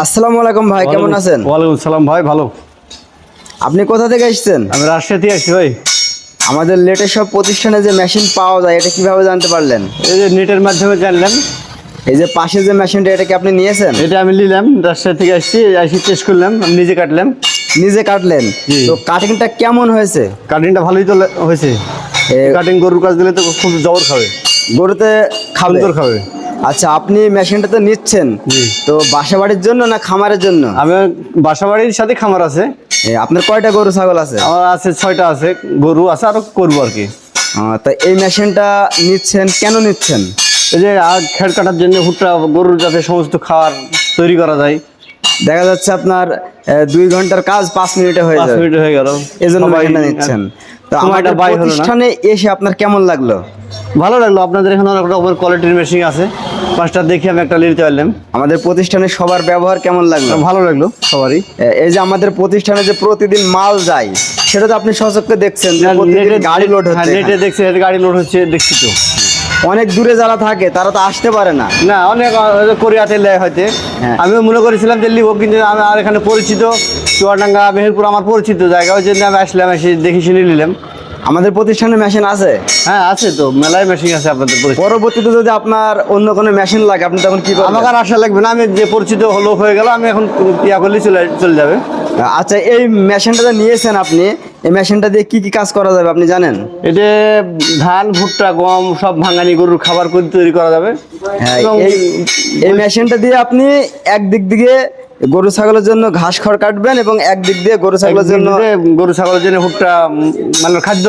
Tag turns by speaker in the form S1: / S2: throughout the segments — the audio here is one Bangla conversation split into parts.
S1: আসসালামু আলাইকুম ভাই, কেমন আছেন?
S2: ওয়ালাইকুম আসসালাম ভাই, ভালো।
S1: আপনি কোথা থেকে এসেছেন?
S2: আমি রাজশাহী থেকে আসছি ভাই।
S1: আমাদের লেটেস্ট সব প্রতিষ্ঠানে যে মেশিন পাওয়া যায় এটা কিভাবে জানতে পারলেন?
S2: এই যে নেটের মাধ্যমে জানলাম।
S1: এই যে পাশে যে মেশিনটা, এটা কি আপনি নিয়েছেন?
S2: এটা আমি নিলাম, রাজশাহী থেকে আসি টেস্ট করলাম, আমি নিজে কাটলাম।
S1: নিজে কাটলেন?
S2: জি।
S1: তো কাটিংটা কেমন হয়েছে?
S2: কাটিংটা ভালোই তো হয়েছে। কাটিং গরুর কাজ দিলে তো খুব জবর খাবে,
S1: গরুতে খাবে?
S2: সুন্দর খাবে।
S1: আচ্ছা, আপনি মেশিনটা তো নিচ্ছেন,
S2: জি।
S1: তো বাসা বাড়ির জন্য না খামারের জন্য?
S2: আমি বাসা বাড়ির সাথে খামার আছে।
S1: আপনার কয়টা গরু ছাগল আছে?
S2: আমার আছে 6টা আছে, গরু আছে, আরো করবো আর কি।
S1: তা এই মেশিনটা নিচ্ছেন, কেন নিচ্ছেন?
S2: এই যে খেড় কাটার জন্য হুটটা গরুর যাতে সমস্ত খাবার তৈরি করা যায়।
S1: দেখা যাচ্ছে আপনার 2 ঘন্টার কাজ 5 মিনিটে হয়ে
S2: 5
S1: যাবে,
S2: মিনিট হয়ে গেল,
S1: এজন্য
S2: সবাই
S1: মেশিনটা নিচ্ছেন। তো
S2: সময়টা
S1: আমাদের
S2: ব্যয় হলো না।
S1: প্রতিষ্ঠানে এসে আপনার কেমন লাগলো?
S2: ভালো লাগলো। আপনাদের এখানে অনেক রকমের কোয়ালিটির মেশিন আছে, 5টা দেখে আমি একটা নিতে পারলাম।
S1: আমাদের প্রতিষ্ঠানে সবার ব্যবহার কেমন লাগলো?
S2: ভালো লাগলো সবারই।
S1: এই যে আমাদের প্রতিষ্ঠানে যে প্রতিদিন মাল যায়, সেটা তো আপনি সচক্ষে দেখছেন যে প্রতিদিন গাড়ি লোড হচ্ছে।
S2: নেটে দেখছি গাড়ি লোড হচ্ছে, দেখছি তো।
S1: অনেক দূরে যারা থাকে তারা তো আসতে পারে না।
S2: না, অনেক কোরিয়াতে লেয় হয়তো।
S1: হ্যাঁ।
S2: আমিও মনে করেছিলাম যে লিখবো, কিন্তু আমি আর এখানে পরিচিত চুয়াডাঙ্গা মেহেরপুর আমার পরিচিত জায়গা, ওই জন্য আমি আসলাম, এসে দেখে শুনে নিলাম।
S1: আমাদের প্রতিষ্ঠানে মেশিন আছে?
S2: হ্যাঁ আছে তো, মেলায় মেশিন আছে আপনাদের প্রতিষ্ঠানে।
S1: পরবর্তীতে যদি আপনার অন্য কোনো মেশিন লাগে, আপনি তখন কি করবেন?
S2: আমাকে আর আশা লাগবে না, আমি যে পরিচিত লোক হয়ে গেল, আমি এখন ইয়া করলে চলে যাবে।
S1: আচ্ছা, এই মেশিনটা যে নিয়েছেন আপনি, এই মেশিনটা দিয়ে কি কি কাজ করা যাবে আপনি জানেন?
S2: এতে ধান, ভুট্টা, গম সব ভাঙানি গরুর খাবার করে তৈরি করা যাবে।
S1: হ্যাঁ,
S2: এবং
S1: এই মেশিনটা দিয়ে আপনি একদিক দিয়ে গরু ছাগলের জন্য ঘাস খড় কাটবেন এবং একদিক দিয়ে গরু ছাগলের জন্য
S2: গরু ছাগলের জন্য ভুট্টা, মানে খাদ্য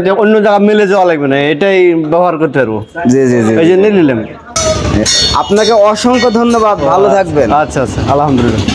S2: যে অন্য জায়গা মিলে যাওয়া লাগবে না, এটাই ব্যবহার করতে পারবো।
S1: জি জি জি।
S2: এই জন্য নিলাম।
S1: আপনাকে অসংখ্য ধন্যবাদ, ভালো থাকবেন।
S2: আচ্ছা আচ্ছা, আলহামদুলিল্লাহ।